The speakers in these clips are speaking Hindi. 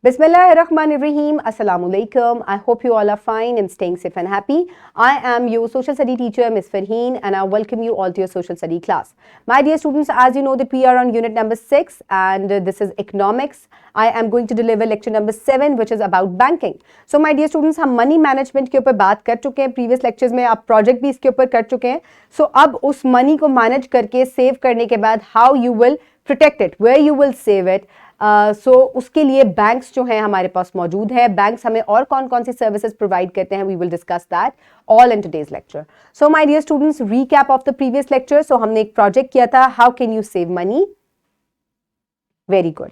Bismillahirrahmanirrahim. Assalamu alaikum. I hope you all are fine and staying safe and happy. I am your social study teacher, Ms. Farheen, and I welcome you all to your social study class. My dear students, as you know that we are on unit number 6 and this is economics. I am going to deliver lecture number 7 which is about banking. So my dear students, हम money management के ऊपर बात कर चुके हैं previous lectures में, आप project भी इसके ऊपर कर चुके हैं. So अब उस money को manage करके save करने के बाद how you will protect it, where you will save it. उसके लिए बैंक्स जो हैं हमारे पास मौजूद है. बैंक्स हमें और कौन कौन सी सर्विसेज प्रोवाइड करते हैं, we will discuss that all in today's lecture. So my dear students, recap of the previous lecture. So हमने एक प्रोजेक्ट किया था, how can you save money. Very good.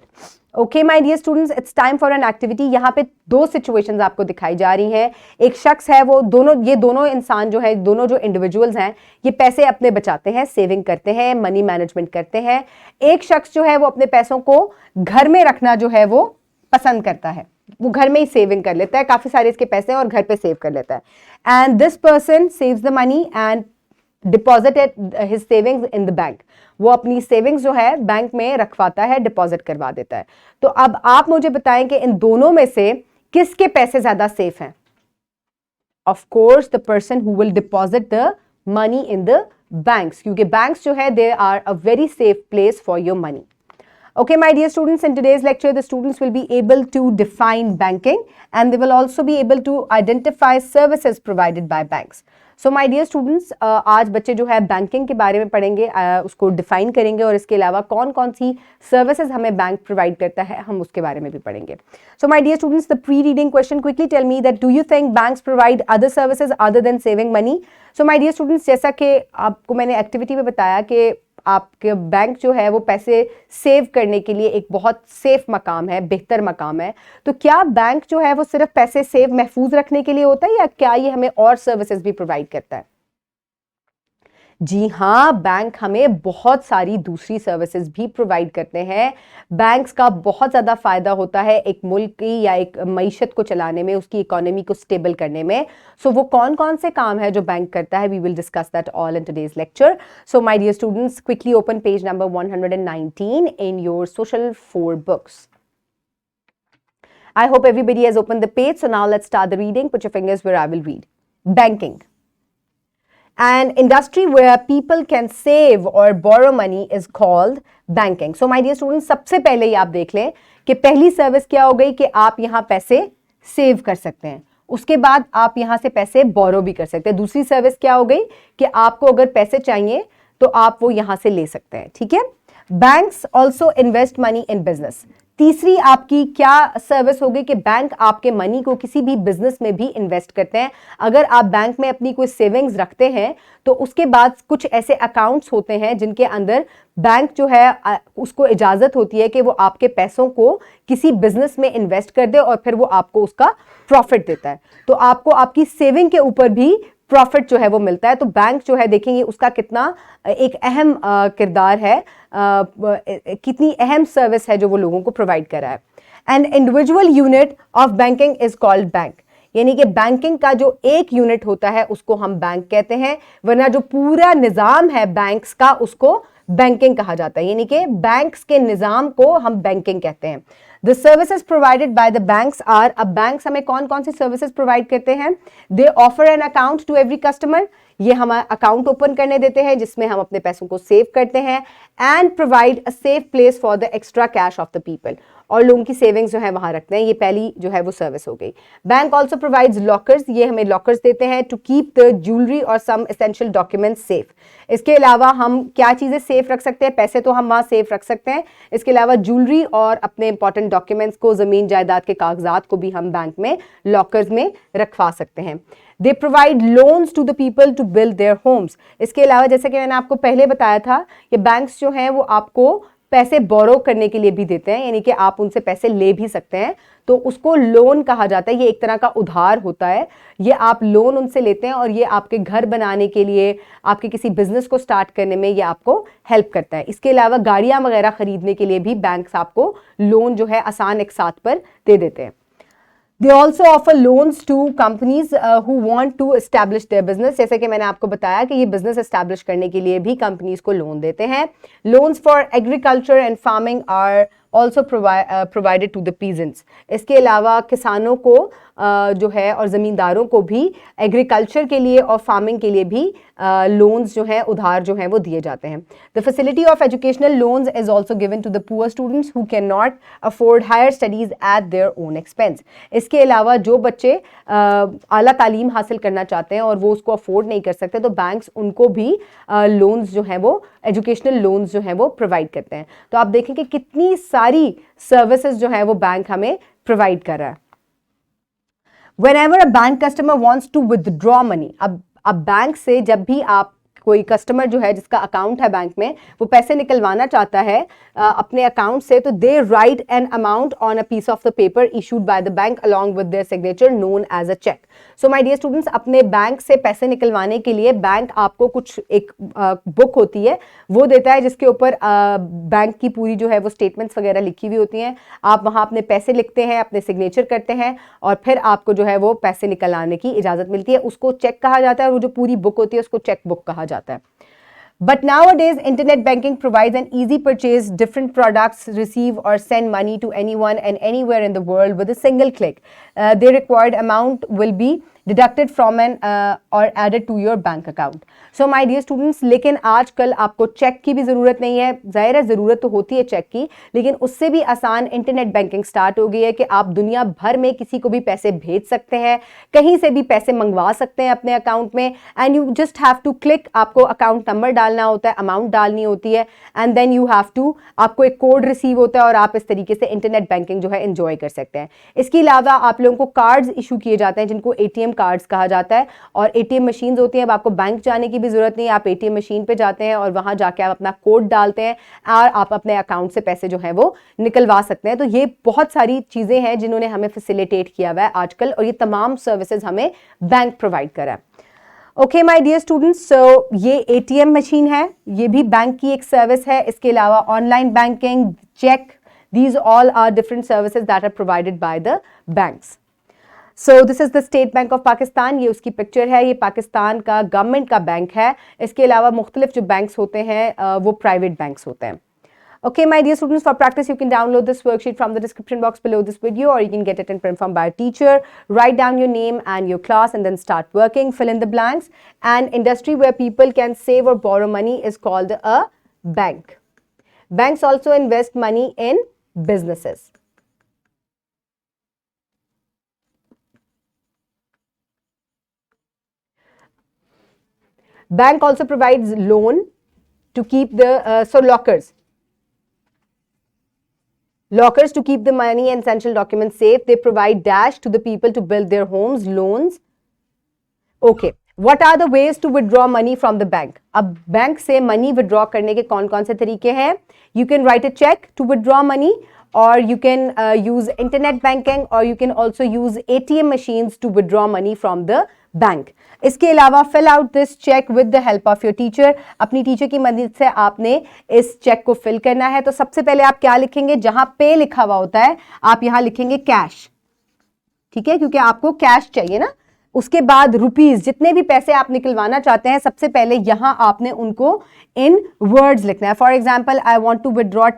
Okay my dear students, it's time for an activity. यहाँ पे दो सिचुएशंस आपको दिखाई जा रही हैं. एक शख्स है, वो दोनों इंसान जो है, दोनों जो इंडिविजुअल्स हैं, ये पैसे अपने बचाते हैं, सेविंग करते हैं, मनी मैनेजमेंट करते हैं. एक शख्स जो है वो अपने पैसों को घर में रखना जो है वो पसंद करता है, वो घर में ही सेविंग कर लेता है, काफी सारे इसके पैसे और घर पे सेव कर लेता है. And this person saves the money and deposited his savings in the bank. वो अपनी सेविंग्स जो है बैंक में रखवाता है, डिपॉजिट करवा देता है. तो अब आप मुझे बताएं कि इन दोनों में से किसके पैसे ज्यादा सेफ हैं. Of course the person who will deposit the money in the banks, क्योंकि बैंक्स जो है they are a very safe place for your money. Okay, my dear students, in today's lecture, the students will be able to define banking and they will also be able to identify services provided by banks. So, my dear students, आज बच्चे जो है बैंकिंग के बारे में पढ़ेंगे, उसको डिफाइन करेंगे और इसके अलावा कौन कौन सी सर्विसेज हमें बैंक प्रोवाइड करता है, हम उसके बारे में भी पढ़ेंगे. So, my dear students, the pre-reading question, quickly tell me that do you think banks provide other services other than saving money? So, my dear students, जैसा कि आपको मैंने एक्टिविटी में बताया कि आपके बैंक जो है वो पैसे सेव करने के लिए एक बहुत सेफ मकाम है, बेहतर मकाम है. तो क्या बैंक जो है वो सिर्फ पैसे सेव महफूज रखने के लिए होता है या क्या ये हमें और सर्विसेज भी प्रोवाइड करता है? जी हाँ, बैंक हमें बहुत सारी दूसरी सर्विसेज भी प्रोवाइड करते हैं. बैंक्स का बहुत ज़्यादा फायदा होता है एक मुल्क की या एक मईशत को चलाने में, उसकी इकोनॉमी को स्टेबल करने में. सो वो कौन कौन से काम है जो बैंक करता है, we will discuss that all in today's lecture. So my dear students, quickly open page number 119 in your social 4 books. I hope everybody has opened the page. So now let's start the reading. Put your fingers where I will read. Banking. An industry where people can save or borrow money is called banking. So my dear students, सबसे पहले ही आप देख लें कि पहली सर्विस क्या हो गई कि आप यहाँ पैसे सेव कर सकते हैं, उसके बाद आप यहाँ से पैसे बोरो भी कर सकते हैं. दूसरी सर्विस क्या हो गई कि आपको अगर पैसे चाहिए तो आप वो यहाँ से ले सकते हैं. ठीक है. Banks also invest money in business. तीसरी आपकी क्या सर्विस होगी कि बैंक आपके मनी को किसी भी बिजनेस में भी इन्वेस्ट करते हैं. अगर आप बैंक में अपनी कोई सेविंग्स रखते हैं तो उसके बाद कुछ ऐसे अकाउंट्स होते हैं जिनके अंदर बैंक जो है उसको इजाजत होती है कि वो आपके पैसों को किसी बिजनेस में इन्वेस्ट कर दे और फिर वो आपको उसका प्रॉफिट देता है. तो आपको आपकी सेविंग के ऊपर भी प्रॉफिट जो है वो मिलता है. तो बैंक जो है देखेंगे उसका कितना एक अहम किरदार है, कितनी अहम सर्विस है जो वो लोगों को प्रोवाइड कर रहा है. And individual unit of banking is called bank. यानी कि बैंकिंग का जो एक यूनिट होता है उसको हम बैंक कहते हैं, वरना जो पूरा निजाम है बैंक्स का उसको बैंकिंग कहा जाता है. यानी कि बैंक्स के निजाम को हम बैंकिंग कहते हैं. The services provided by the banks are, अब बैंक्स हमें कौन कौन सी सर्विसेज प्रोवाइड करते हैं. They offer an account to every customer. ये हम अकाउंट ओपन करने देते हैं जिसमें हम अपने पैसों को सेव करते हैं. And provide a safe place for the extra cash of the people. और लोगों की सेविंग्स जो है वहां रखते हैं. ये पहली जो है वो सर्विस हो गई. Bank also provides lockers. ये हमें लॉकर्स देते हैं टू कीप द ज्वेलरी और सम एसेंशियल डॉक्यूमेंट्स सेफ. इसके अलावा हम क्या चीजें सेफ रख सकते हैं, पैसे तो हम वहां सेफ रख सकते हैं, इसके अलावा ज्वेलरी और अपने इंपॉर्टेंट डॉक्यूमेंट्स को, जमीन जायदाद के कागजात को भी हम बैंक में लॉकर्स में रखवा सकते हैं. They provide loans to the people to build their homes. इसके अलावा जैसे कि मैंने आपको पहले बताया था कि बैंक्स जो हैं वो आपको पैसे बोरो करने के लिए भी देते हैं, यानी कि आप उनसे पैसे ले भी सकते हैं. तो उसको लोन कहा जाता है. ये एक तरह का उधार होता है. ये आप लोन उनसे लेते हैं और ये आपके घर बनाने के लिए, आपके किसी बिजनेस को स्टार्ट करने में ये आपको हेल्प करता है. इसके अलावा गाड़ियां वगैरह खरीदने के लिए भी बैंक्स आपको लोन जो है आसान एक साथ पर दे देते हैं. They also offer loans to companies who want to establish their business. जैसे कि मैंने आपको बताया कि ये बिजनेस एस्टैब्लिश करने के लिए भी कंपनीज को लोन देते हैं. Loans for agriculture and farming are also provided to the peasants. इसके अलावा किसानों को जो है और ज़मींदारों को भी एग्रीकल्चर के लिए और फार्मिंग के लिए भी लोन्स जो हैं उधार जो हैं वो दिए जाते हैं. The facility of educational loans is also given to the poor students who cannot afford higher studies at their own expense. इसके अलावा जो बच्चे आला तालीम हासिल करना चाहते हैं और वो उसको अफोर्ड नहीं कर सकते तो बैंक्स उनको भी लोन्स जो हैं वो एजुकेशनल लोन्स जो हैं वो प्रोवाइड करते हैं. तो आप देखें कि कितनी सारी सर्विसेज जो हैं वो बैंक हमें प्रोवाइड कर रहा है. Whenever a bank customer wants to withdraw money, अब बैंक से जब भी आप कोई कस्टमर जो है जिसका अकाउंट है बैंक में वो पैसे निकलवाना चाहता है अपने अकाउंट से तो they write an amount on a piece of the paper issued by the bank along with their signature known as a cheque. So my dear students, अपने बैंक से पैसे निकलवाने के लिए बैंक आपको कुछ एक बुक होती है वो देता है जिसके ऊपर बैंक की पूरी जो है वो स्टेटमेंट्स वगैरह लिखी हुई होती हैं. आप वहाँ अपने पैसे लिखते हैं, अपने सिग्नेचर करते हैं और फिर आपको जो है वो पैसे निकलवाने की इजाज़त मिलती है. उसको चेक कहा जाता है और वो जो पूरी बुक होती है उसको चेक बुक कहा जाता है. But nowadays, internet banking provides an easy purchase, different products, receive or send money to anyone and anywhere in the world with a single click. The required amount will be deducted from an or added to your bank account. So my dear students, लेकिन आजकल आपको चेक की भी ज़रूरत नहीं है. ज़ाहिर है ज़रूरत तो होती है चेक की, लेकिन उससे भी आसान इंटरनेट बैंकिंग स्टार्ट हो गई है कि आप दुनिया भर में किसी को भी पैसे भेज सकते हैं, कहीं से भी पैसे मंगवा सकते हैं अपने अकाउंट में. And you just have to click, आपको अकाउंट नंबर डालना होता है, अमाउंट डालनी होती है and then you have to, आपको एक कोड रिसीव होता है और आप इस तरीके से इंटरनेट बैंकिंग जो है एंजॉय कर सकते हैं. इसके अलावा आप लोगों को कार्ड्स इशू किए जाते हैं जिनको एटीएम कार्ड्स कहा जाता है और एटीएम मशीन्स होती हैं. अब आपको बैंक जाने की भी जरूरत नहीं है, आप एटीएम मशीन पे जाते हैं और वहां जाके आप अपना कोड डालते हैं और आप अपने अकाउंट से पैसे जो है वो निकलवा सकते हैं. तो ये बहुत सारी चीजें हैं जिन्होंने हमें फैसिलिटेट किया हुआ है आजकल और ये तमाम सर्विसेज हमें बैंक प्रोवाइड कर रहा है. ओके माय डियर स्टूडेंट्स, सो ये एटीएम मशीन है, ये भी बैंक की एक सर्विस है. इसके अलावा online banking, cheque, these all are different services that are provided by the banks. So this is the State Bank of Pakistan. ये उसकी पिक्चर है, ये पाकिस्तान का गवर्नमेंट का बैंक है. इसके अलावा मुख्तलिफ जो बैंक्स होते हैं वो प्राइवेट बैंक्स होते हैं. Okay, my dear students, for practice you can download this worksheet from the description box below this video or you can get it in print form by a teacher. Write down your name and your class and then start working. Fill in the blanks. An industry where people can save or borrow money is called a bank. Banks also invest money in businesses. Bank also provides loan to keep the lockers to keep the money and essential documents safe. They provide dash to the people to build their homes, loans. Okay, what are the ways to withdraw money from the bank? अब बैंक से मनी विड्रॉ करने के कौन कौन से तरीके हैं? You can write a check to withdraw money, or you can use internet banking, or you can also use ATM machines to withdraw money from the bank. इसके अलावा fill out this check with the help of your teacher. अपनी टीचर की मदद से आपने इस चेक को फिल करना है. तो सबसे पहले आप क्या लिखेंगे? जहां पे लिखा हुआ होता है आप यहां लिखेंगे कैश, ठीक है, क्योंकि आपको कैश चाहिए ना. उसके बाद रुपीज, जितने भी पैसे आप निकलवाना चाहते हैं सबसे पहले यहां आपने उनको इन वर्ड्स लिखना है. For example, I want to withdraw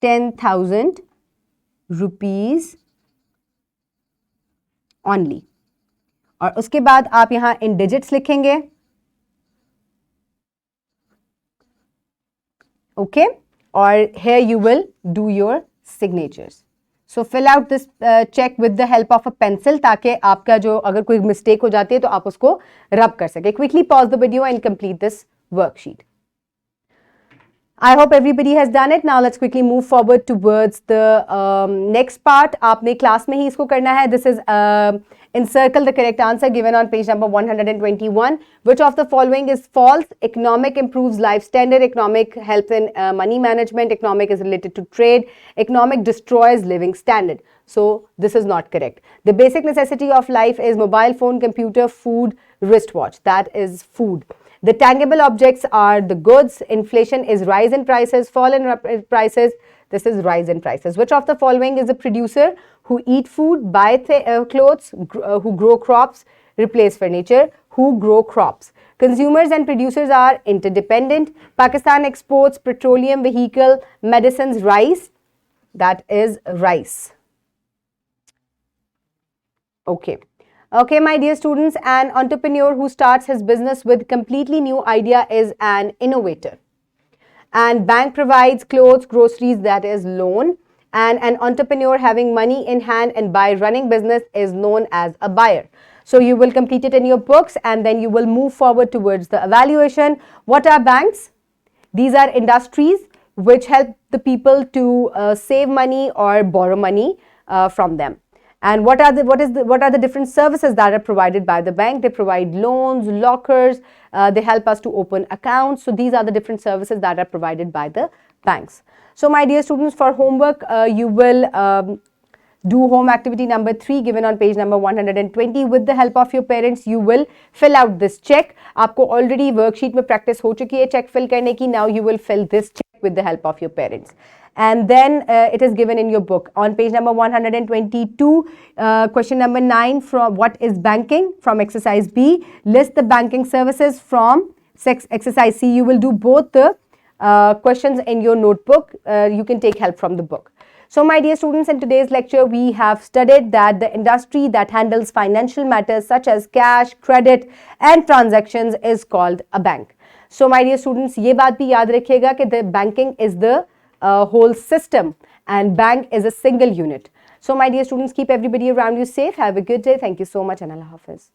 10,000 rupees only. और उसके बाद आप यहां इन डिजिट्स लिखेंगे. ओके, और here you will do your signatures. So fill out this check with the help of a pencil ताकि आपका जो अगर कोई मिस्टेक हो जाती है तो आप उसको रब कर सके. Quickly pause the video and complete this worksheet. I hope everybody has done it. Now let's quickly move forward towards the next part. आपने क्लास में ही इसको करना है. This is encircle the correct answer given on page number 121. Which of the following is false? Economic improves life standard. Economic helps in money management. Economic is related to trade. Economic destroys living standard. So this is not correct. The basic necessity of life is mobile phone, computer, food, wristwatch. That is food. The tangible objects are the goods. Inflation is rise in prices, fall in prices. This is rise in prices. Which of the following is a producer who eat food, buy clothes, who grow crops, replace furniture, who grow crops. Consumers and producers are interdependent. Pakistan exports petroleum, vehicle, medicines, rice. That is rice. Okay. Okay, my dear students, an entrepreneur who starts his business with completely new idea is an innovator. And bank provides clothes, groceries, that is loan. And an entrepreneur having money in hand and by running business is known as a buyer. So you will complete it in your books and then you will move forward towards the evaluation. What are banks? These are industries which help the people to save money or borrow money from them. And what are the different services that are provided by the bank? They provide loans, lockers, they help us to open accounts. So these are the different services that are provided by the banks. So my dear students, for homework, you will do home activity number 3 given on page number 120. With the help of your parents, you will fill out this check. आपको already worksheet में practice हो चुकी है check fill करने की. Now you will fill this check with the help of your parents. And then it is given in your book. On page number 122, question number 9, from what is banking? From exercise B. List the banking services from exercise C. You will do both the questions in your notebook. You can take help from the book. So my dear students, in today's lecture, we have studied that the industry that handles financial matters such as cash, credit and transactions is called a bank. So my dear students, ये बात भी याद रखिएगा कि the banking is the whole system and bank is a single unit. So my dear students, keep everybody around you safe. Have a good day. Thank you so much and Allah Hafiz.